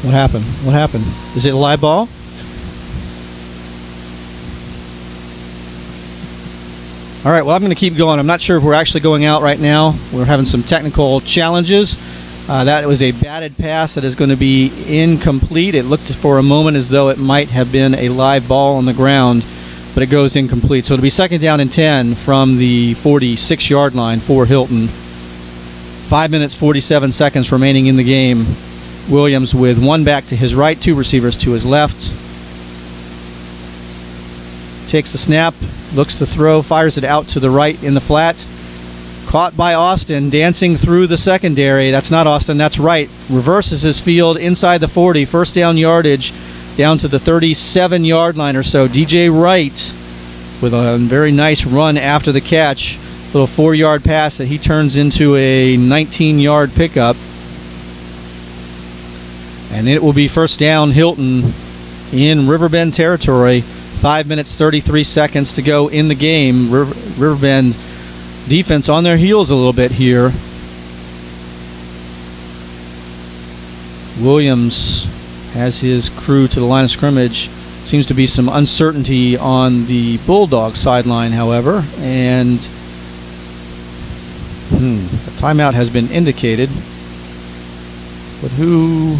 What happened? What happened? Is it a live ball? All right, well, I'm going to keep going. I'm not sure if we're actually going out right now. We're having some technical challenges. That was a batted pass that is going to be incomplete. It looked for a moment as though it might have been a live ball on the ground, but it goes incomplete. So it'll be 2nd down and 10 from the 46-yard line for Hylton. 5 minutes, 47 seconds remaining in the game. Williams with one back to his right, two receivers to his left. Takes the snap, looks to throw, fires it out to the right in the flat. Caught by Austin, dancing through the secondary. That's not Austin, that's Wright. Reverses his field inside the 40. First down yardage down to the 37-yard line or so. DJ Wright with a very nice run after the catch. Little 4-yard pass that he turns into a 19-yard pickup. And it will be first down Hylton in Riverbend territory. 5 minutes, 33 seconds to go in the game. Riverbend defense on their heels a little bit here. Williams has his crew to the line of scrimmage. Seems to be some uncertainty on the Bulldog sideline, however, and a timeout has been indicated. But who?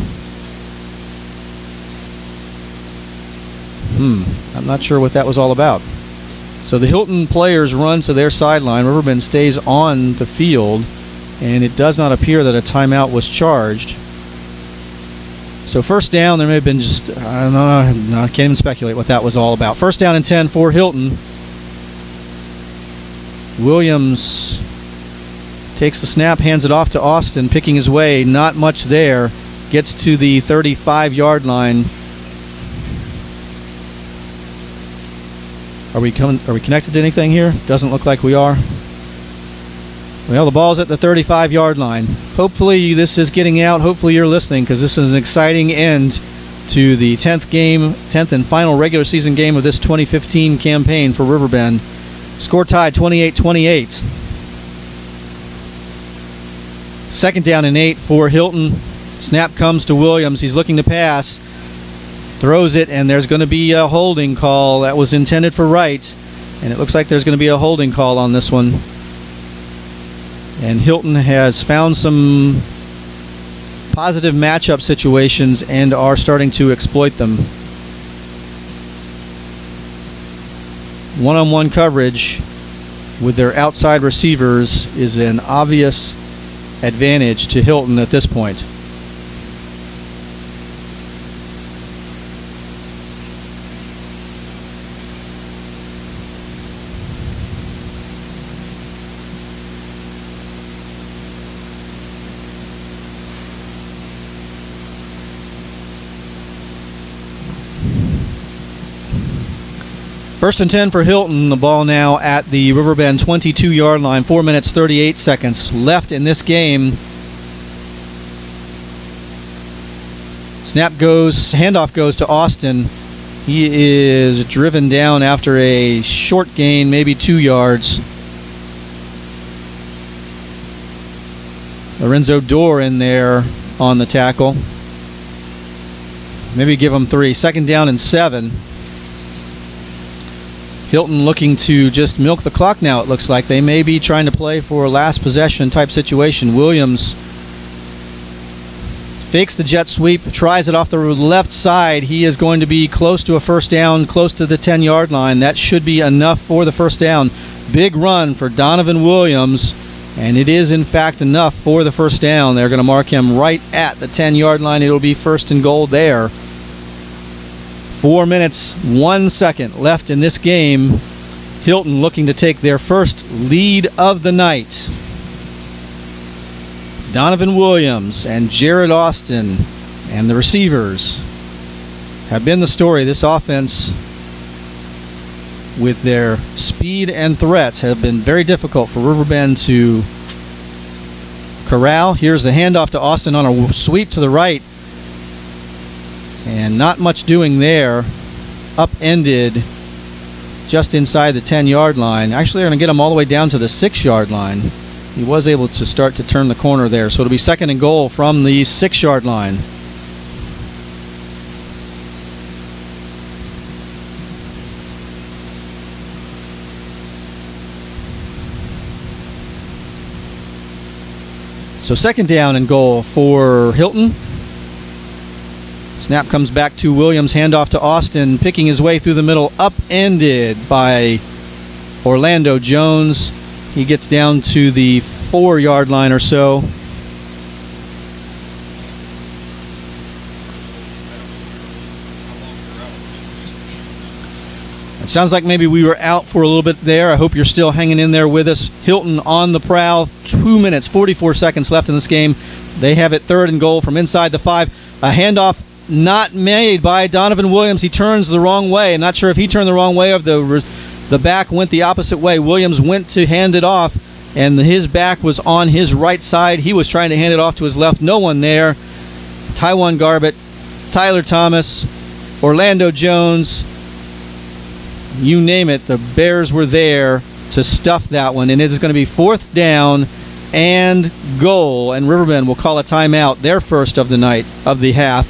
I'm not sure what that was all about. So the Hylton players run to their sideline. Riverbend stays on the field, and it does not appear that a timeout was charged. So first down, there may have been just, I don't know, I can't even speculate what that was all about. First down and 10 for Hylton. Williams takes the snap, hands it off to Austin, picking his way, not much there. Gets to the 35-yard line. Are we connected to anything here? Doesn't look like we are. Well, the ball's at the 35-yard line. Hopefully this is getting out. Hopefully you're listening, because this is an exciting end to the 10th and final regular season game of this 2015 campaign for Riverbend. Score tied 28-28. 2nd down and 8 for Hylton. Snap comes to Williams. He's looking to pass. Throws it, and there's going to be a holding call that was intended for Wright, and it looks like there's going to be a holding call on this one. And Hylton has found some positive matchup situations and are starting to exploit them. One-on-one coverage with their outside receivers is an obvious advantage to Hylton at this point. First and 10 for Hylton. The ball now at the Riverbend 22-yard line. 4 minutes, 38 seconds left in this game. Snap goes, handoff goes to Austin. He is driven down after a short gain, maybe 2 yards. Lorenzo Dorr in there on the tackle. Maybe give him 3. 2nd down and 7. Hylton looking to just milk the clock now, it looks like. They may be trying to play for a last possession type situation. Williams fakes the jet sweep, tries it off the left side. He is going to be close to a first down, close to the 10-yard line. That should be enough for the first down. Big run for Donovan Williams, and it is in fact enough for the first down. They're going to mark him right at the 10-yard line. It'll be 1st and goal there. 4 minutes, 1 second left in this game. Hylton looking to take their first lead of the night. Donovan Williams and Jared Austin and the receivers have been the story. This offense, with their speed and threats, have been very difficult for Riverbend to corral. Here's the handoff to Austin on a sweep to the right. And not much doing there. Upended just inside the 10-yard line. Actually, they're going to get him all the way down to the 6-yard line. He was able to start to turn the corner there. So it'll be 2nd and goal from the 6-yard line. So second down and goal for Hylton. Snap comes back to Williams, handoff to Austin, picking his way through the middle, upended by Orlando Jones. He gets down to the 4-yard line or so. It sounds like maybe we were out for a little bit there. I hope you're still hanging in there with us. Hylton on the prowl. 2 minutes, 44 seconds left in this game. They have it third and goal from inside the 5. A handoff not made by Donovan Williams. He turns the wrong way. I'm not sure if he turned the wrong way or if the back went the opposite way. Williams went to hand it off, and his back was on his right side. He was trying to hand it off to his left. No one there. Tywan Garbett, Tyler Thomas, Orlando Jones, you name it, the Bears were there to stuff that one, and it is going to be fourth down and goal, and Riverbend will call a timeout, their first of the night, of the half.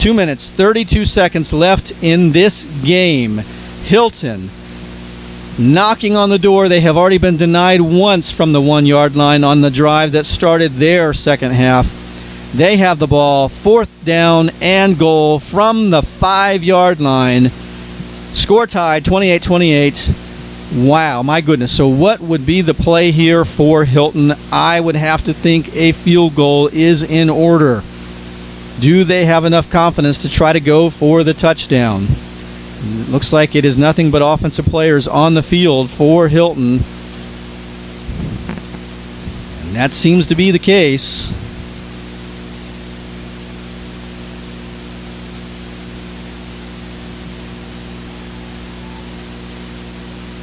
2 minutes, 32 seconds left in this game. Hylton knocking on the door. They have already been denied once from the 1-yard line on the drive that started their second half. They have the ball, fourth down and goal from the 5-yard line. Score tied, 28-28. Wow, my goodness. So what would be the play here for Hylton? I would have to think a field goal is in order. Do they have enough confidence to try to go for the touchdown? It looks like it is nothing but offensive players on the field for Hylton. And that seems to be the case.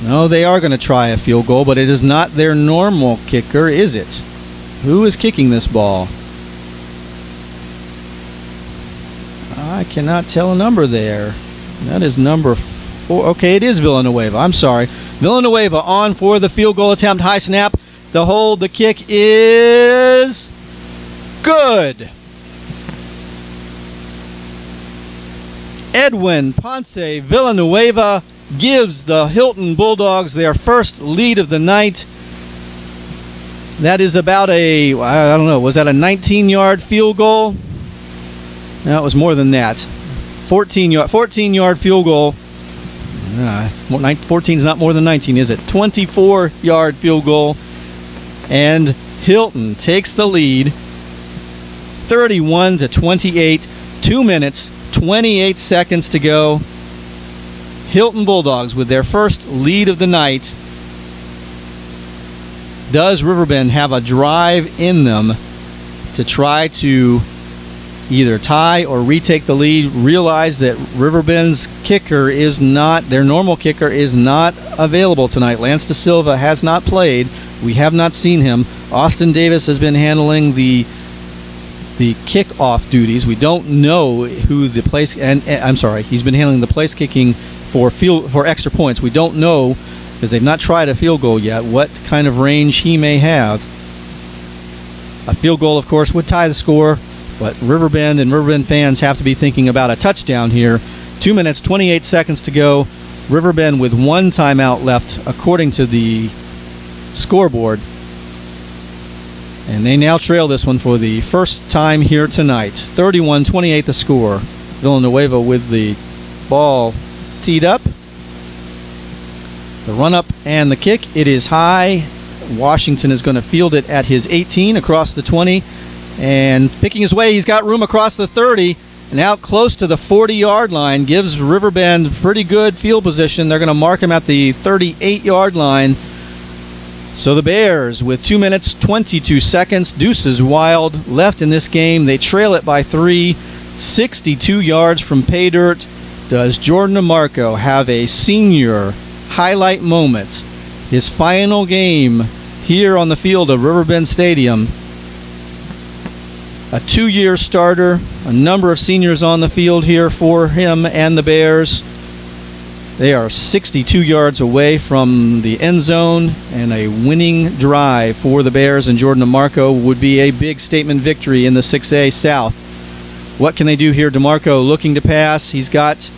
No, they are going to try a field goal, but it is not their normal kicker, is it? Who is kicking this ball? I cannot tell a number there. That is number 4. Okay, it is Villanueva. I'm sorry. Villanueva on for the field goal attempt. High snap. The hold. The kick is good. Edwin Ponce Villanueva gives the Hylton Bulldogs their first lead of the night. That is about a, I don't know, was that a 19-yard field goal? No, it was more than that. 14-yard field goal. 14 is not more than 19, is it? 24-yard field goal. And Hylton takes the lead, 31-28. 2 minutes, 28 seconds to go. Hylton Bulldogs with their first lead of the night. Does Riverbend have a drive in them to try to either tie or retake the lead? Realize that Riverbend's kicker is not, their normal kicker is not available tonight. Lance Da Silva has not played. We have not seen him. Austin Davis has been handling the kickoff duties. We don't know who the place, and I'm sorry, he's been handling the place kicking for extra points. We don't know, because they've not tried a field goal yet, what kind of range he may have. A field goal, of course, would tie the score, but Riverbend and Riverbend fans have to be thinking about a touchdown here. 2 minutes, 28 seconds to go. Riverbend with 1 timeout left, according to the scoreboard. And they now trail this one for the first time here tonight. 31-28 the score. Villanueva with the ball teed up. The run-up and the kick. It is high. Washington is going to field it at his 18 across the 20. And picking his way, he's got room across the 30. And out close to the 40-yard line. Gives Riverbend pretty good field position. They're going to mark him at the 38-yard line. So the Bears, with 2 minutes, 22 seconds, deuces wild, left in this game. They trail it by 3, 62 yards from pay dirt. Does Jordan DeMarco have a senior highlight moment? His final game here on the field of Riverbend Stadium. A 2-year starter, a number of seniors on the field here for him and the Bears. They are 62 yards away from the end zone, and a winning drive for the Bears and Jordan DeMarco would be a big statement victory in the 6A South. What can they do here? DeMarco looking to pass. He's got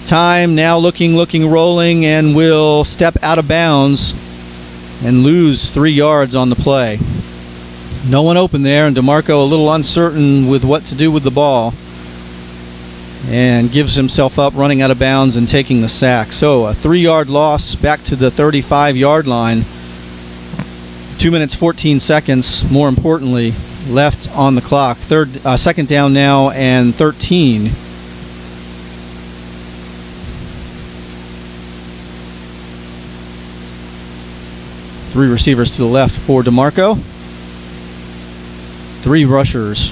time now, looking, rolling, and will step out of bounds and lose 3 yards on the play. No one open there, and DeMarco a little uncertain with what to do with the ball, and gives himself up, running out of bounds and taking the sack. So a 3-yard loss back to the 35-yard line. 2 minutes 14 seconds, more importantly, left on the clock. Second down now and 13. Three receivers to the left for DeMarco. 3 rushers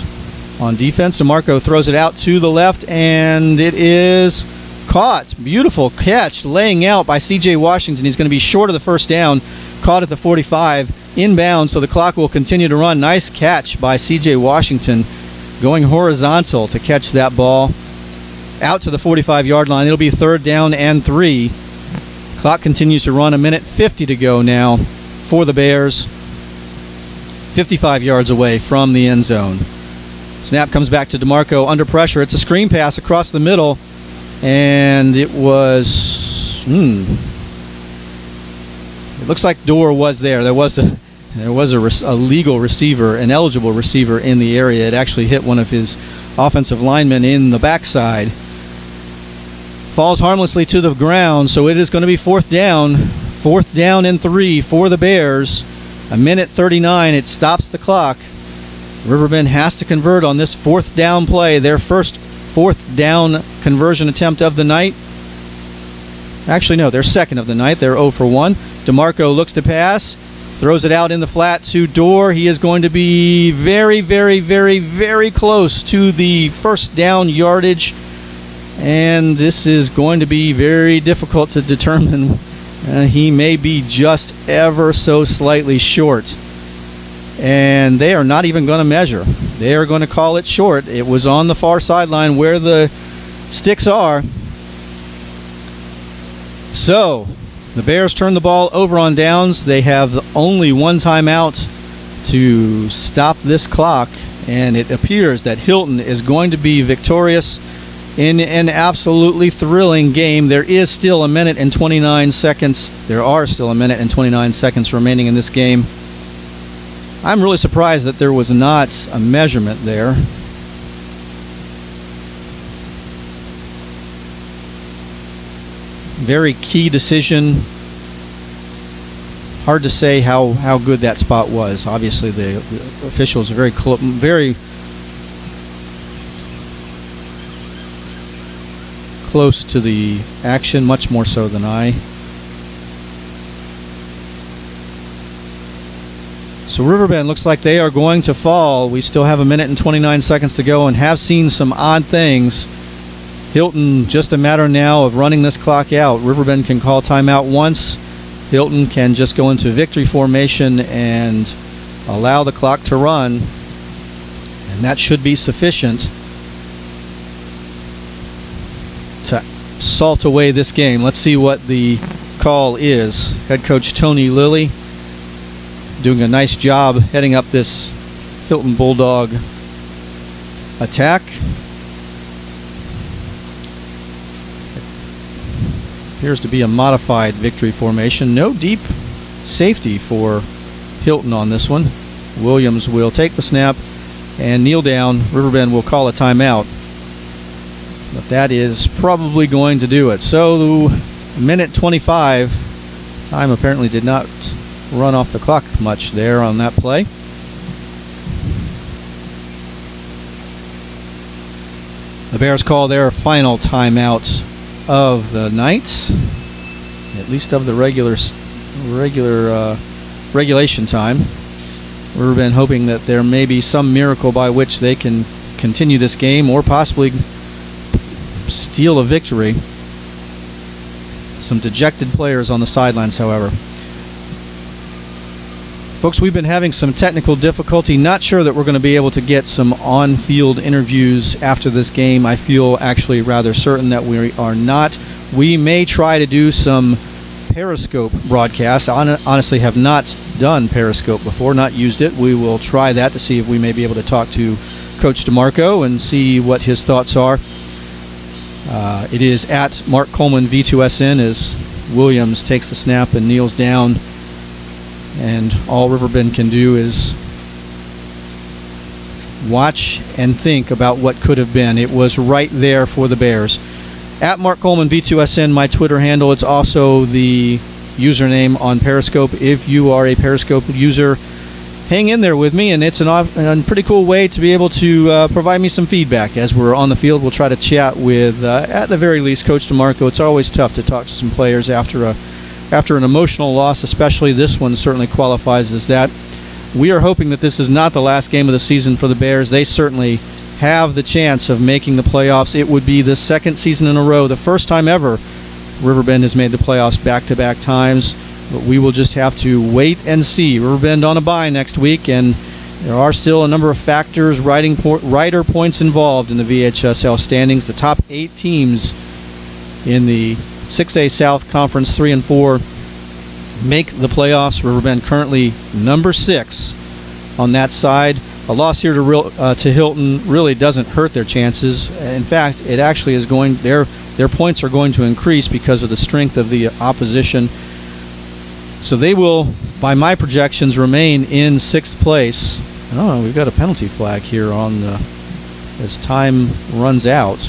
on defense. DeMarco throws it out to the left, and it is caught. Beautiful catch, laying out by C.J. Washington. He's going to be short of the first down. Caught at the 45, inbound, so the clock will continue to run. Nice catch by C.J. Washington, going horizontal to catch that ball out to the 45-yard line. It'll be 3rd down and 3. Clock continues to run. 1:50 to go now for the Bears. 55 yards away from the end zone. Snap comes back to DeMarco under pressure. It's a screen pass across the middle, and it was it looks like Dorr was there. There was a legal receiver, an eligible receiver in the area. It actually hit one of his offensive linemen in the backside. Falls harmlessly to the ground, so it is going to be 4th down. 4th down and 3 for the Bears. 1:39. It stops the clock. Riverbend has to convert on this 4th down play. Their first 4th down conversion attempt of the night. Actually, no, their second of the night. They're 0 for 1. DeMarco looks to pass. Throws it out in the flat to Dorr. He is going to be very, very, very, very close to the first down yardage. And this is going to be very difficult to determine. He may be just ever so slightly short. And they are not even going to measure. They are going to call it short. It was on the far sideline where the sticks are. So the Bears turn the ball over on downs. They have only one timeout to stop this clock, and it appears that Hylton is going to be victorious in an absolutely thrilling game. There is still 1:29 seconds. There are still 1:29 seconds remaining in this game. I'm really surprised that there was not a measurement there. Very key decision. Hard to say how good that spot was. Obviously, the officials are very close to the action, much more so than I. So Riverbend looks like they are going to fall. We still have 1:29 seconds to go and have seen some odd things. Hylton, just a matter now of running this clock out. Riverbend can call timeout once. Hylton can just go into victory formation and allow the clock to run. And that should be sufficient to salt away this game. Let's see what the call is. Head coach Tony Lilly doing a nice job heading up this Hylton Bulldog attack. Appears to be a modified victory formation. No deep safety for Hylton on this one. Williams will take the snap and kneel down. Riverbend will call a timeout. But that is probably going to do it. So 1:25. Time apparently did not run off the clock much there on that play. The Bears call their final timeout of the night, at least of the regulation time. We've been hoping that there may be some miracle by which they can continue this game or possibly steal a victory. Some dejected players on the sidelines, however. Folks, we've been having some technical difficulty. Not sure that we're going to be able to get some on-field interviews after this game. I feel actually rather certain that we are not. We may try to do some Periscope broadcasts. I honestly have not done Periscope before, not used it. We will try that to see if we may be able to talk to Coach DeMarco and see what his thoughts are. It is at Mark Coleman V2SN as Williams takes the snap and kneels down. And all Riverbend can do is watch and think about what could have been. It was right there for the Bears. At Mark Coleman V2SN, my Twitter handle. It's also the username on Periscope. If you are a Periscope user, hang in there with me, and it's a pretty cool way to be able to provide me some feedback as we're on the field. We'll try to chat with, at the very least, Coach DeMarco. It's always tough to talk to some players after an emotional loss, especially this one certainly qualifies as that. We are hoping that this is not the last game of the season for the Bears. They certainly have the chance of making the playoffs. It would be the second season in a row, the first time ever Riverbend has made the playoffs back-to-back times. But we will just have to wait and see. Riverbend on a bye next week, and there are still a number of factors, rider points involved in the VHSL standings. The top 8 teams in the 6A South Conference 3 and 4 make the playoffs. Riverbend currently number 6 on that side. A loss here to Hylton really doesn't hurt their chances. In fact, it actually is going. Their points are going to increase because of the strength of the opposition. So they will, by my projections, remain in 6th place. Oh, we've got a penalty flag here on the as time runs out.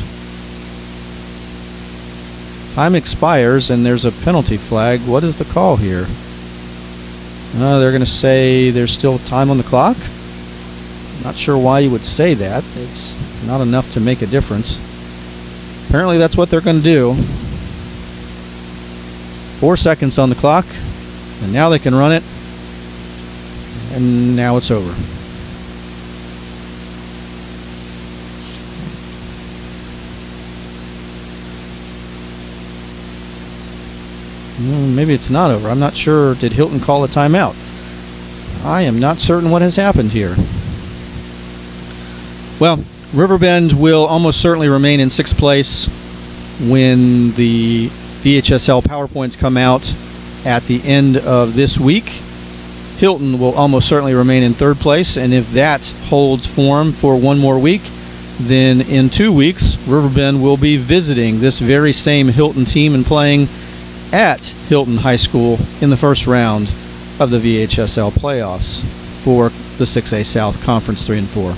Time expires and there's a penalty flag. What is the call here? They're going to say there's still time on the clock. Not sure why you would say that. It's not enough to make a difference. Apparently that's what they're going to do. 4 seconds on the clock. And now they can run it, and now it's over. Maybe it's not over. I'm not sure. Did Hylton call a timeout? I am not certain what has happened here. Well, Riverbend will almost certainly remain in 6th place when the VHSL PowerPoints come out at the end of this week. Hylton will almost certainly remain in 3rd place, and if that holds form for one more week, then in 2 weeks Riverbend will be visiting this very same Hylton team and playing at Hylton High School in the first round of the VHSL playoffs for the 6A South Conference 3 and 4.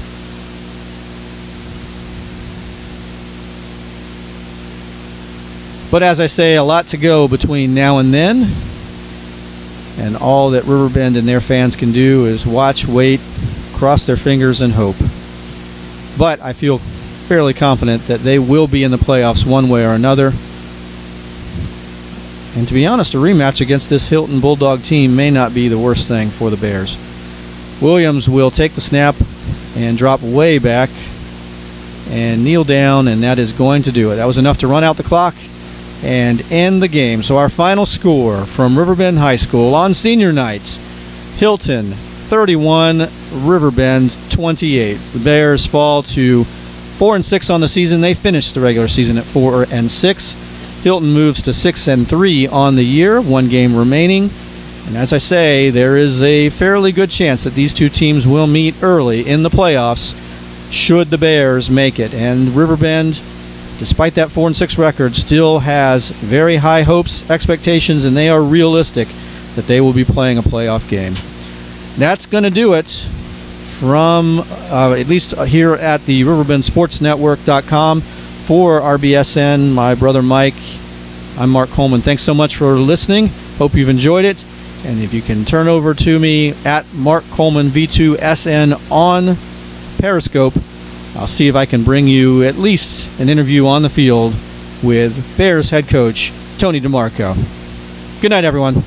But as I say, a lot to go between now and then. And all that Riverbend and their fans can do is watch, wait, cross their fingers, and hope. But I feel fairly confident that they will be in the playoffs one way or another. And to be honest, a rematch against this Hylton Bulldog team may not be the worst thing for the Bears. Williams will take the snap and drop way back and kneel down, and that is going to do it. That was enough to run out the clock and end the game. So our final score from Riverbend High School on senior night: Hylton 31, Riverbend 28. The Bears fall to 4-6 on the season. They finished the regular season at 4-6. Hylton moves to 6-3 on the year, 1 game remaining. And as I say, there is a fairly good chance that these two teams will meet early in the playoffs should the Bears make it. And Riverbend, despite that 4-6 record, still has very high hopes, expectations, and they are realistic that they will be playing a playoff game. That's going to do it from, at least here at the RiverbendSportsNetwork.com. For RBSN, my brother Mike, I'm Mark Coleman. Thanks so much for listening. Hope you've enjoyed it. And if you can turn over to me at Mark Coleman V2SN on Periscope, I'll see if I can bring you at least an interview on the field with Bears head coach Tony DeMarco. Good night, everyone.